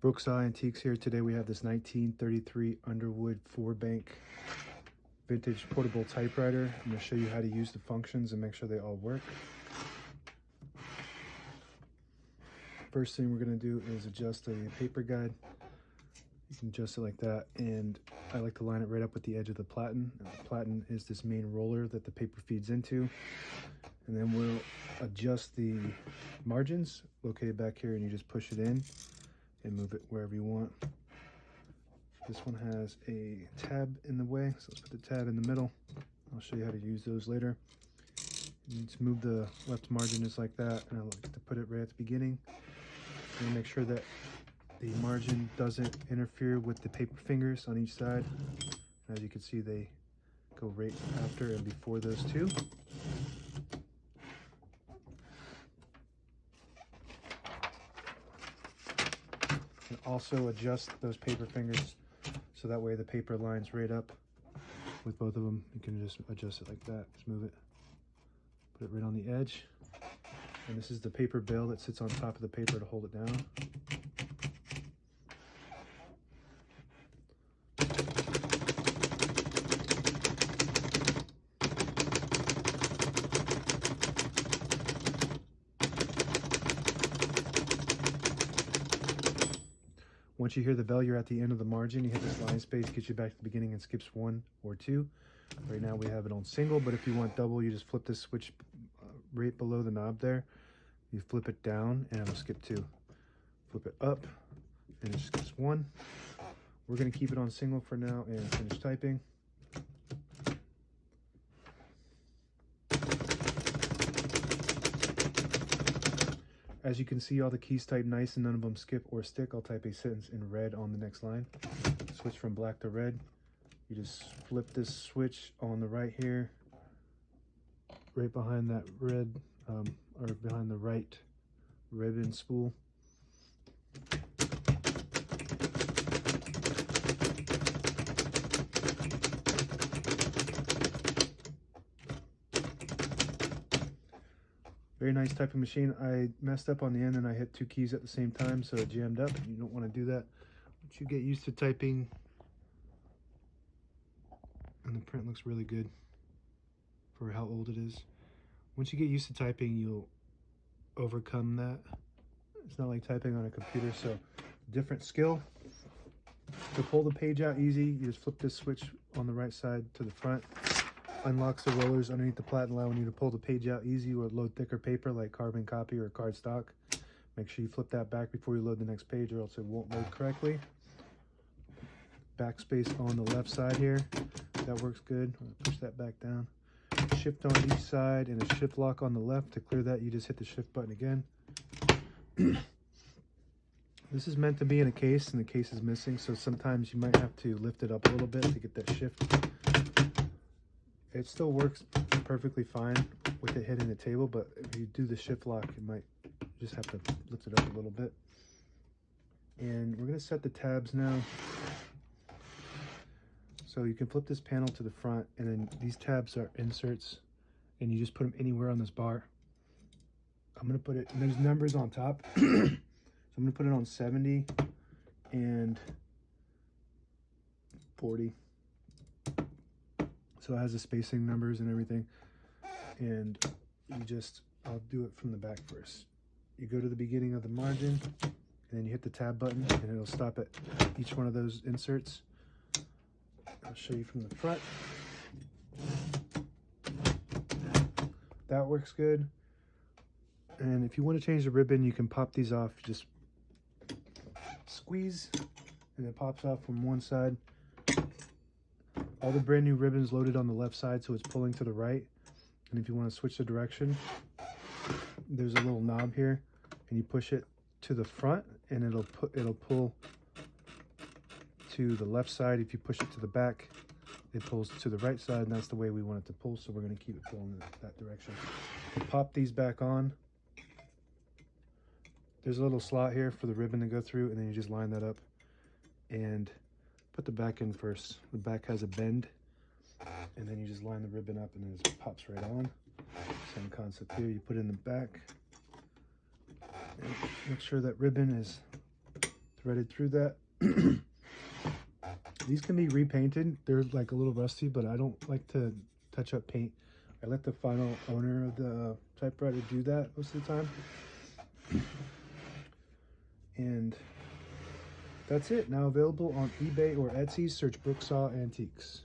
Brooksaw Antiques here. Today we have this 1933 Underwood 4-bank vintage portable typewriter. I'm going to show you how to use the functions and make sure they all work. First thing we're going to do is adjust the paper guide. You can adjust it like that, and I like to line it right up with the edge of the platen. And the platen is this main roller that the paper feeds into. And then we'll adjust the margins located back here, and you just push it in and move it wherever you want. This one has a tab in the way, so let's put the tab in the middle. I'll show you how to use those later. You need to move the left margin just like that, and I like to put it right at the beginning. And make sure that the margin doesn't interfere with the paper fingers on each side. As you can see, they go right after and before those two. And also adjust those paper fingers so that way the paper lines right up with both of them. You can just adjust it like that. Just move it, put it right on the edge. And this is the paper bail that sits on top of the paper to hold it down. Once you hear the bell, you're at the end of the margin. You hit this line space, gets you back to the beginning and skips 1 or 2. Right now we have it on single, but if you want double, you just flip this switch right below the knob there. You flip it down and it'll skip 2. Flip it up and it skips 1. We're going to keep it on single for now and finish typing. As you can see, all the keys type nice and none of them skip or stick. I'll type a sentence in red on the next line. Switch from black to red. You just flip this switch on the right here, right behind that red, or behind the right ribbon spool. Very nice typing machine. I messed up on the end and I hit 2 keys at the same time, so it jammed up. You don't want to do that. Once you get used to typing, and the print looks really good for how old it is. Once you get used to typing, you'll overcome that. It's not like typing on a computer, so different skill. To pull the page out easy, you just flip this switch on the right side to the front. Unlocks the rollers underneath the platen, allowing you to pull the page out easy or load thicker paper like carbon copy or cardstock. Make sure you flip that back before you load the next page or else it won't load correctly. Backspace on the left side here, that works good. Push that back down. Shift on each side and a shift lock on the left. To clear that, you just hit the shift button again. This is meant to be in a case and the case is missing, so sometimes you might have to lift it up a little bit to get that shift. It still works perfectly fine with it hitting the table, but if you do the shift lock, you might just have to lift it up a little bit. And we're going to set the tabs now. So you can flip this panel to the front, and then these tabs are inserts, and you just put them anywhere on this bar. I'm going to put it, and there's numbers on top. So I'm going to put it on 70 and 40. So it has the spacing numbers and everything. And you just, I'll do it from the back first. You go to the beginning of the margin, and then you hit the tab button, and it'll stop at each one of those inserts. I'll show you from the front. That works good. And if you want to change the ribbon, you can pop these off. You just squeeze, and it pops off from one side. All the brand new ribbons loaded on the left side, so it's pulling to the right. And if you want to switch the direction, there's a little knob here, and you push it to the front, and it'll pull to the left side. If you push it to the back, it pulls to the right side, and that's the way we want it to pull. So we're going to keep it pulling in that direction. Pop these back on. There's a little slot here for the ribbon to go through, and then you just line that up and put the back in first. The back has a bend, and then you just line the ribbon up and then it just pops right on. Same concept here. You put it in the back and make sure that ribbon is threaded through that. These can be repainted. They're like a little rusty, but I don't like to touch up paint. I let the final owner of the typewriter do that most of the time. And that's it. Now available on eBay or Etsy. Search Brooksaw Antiques.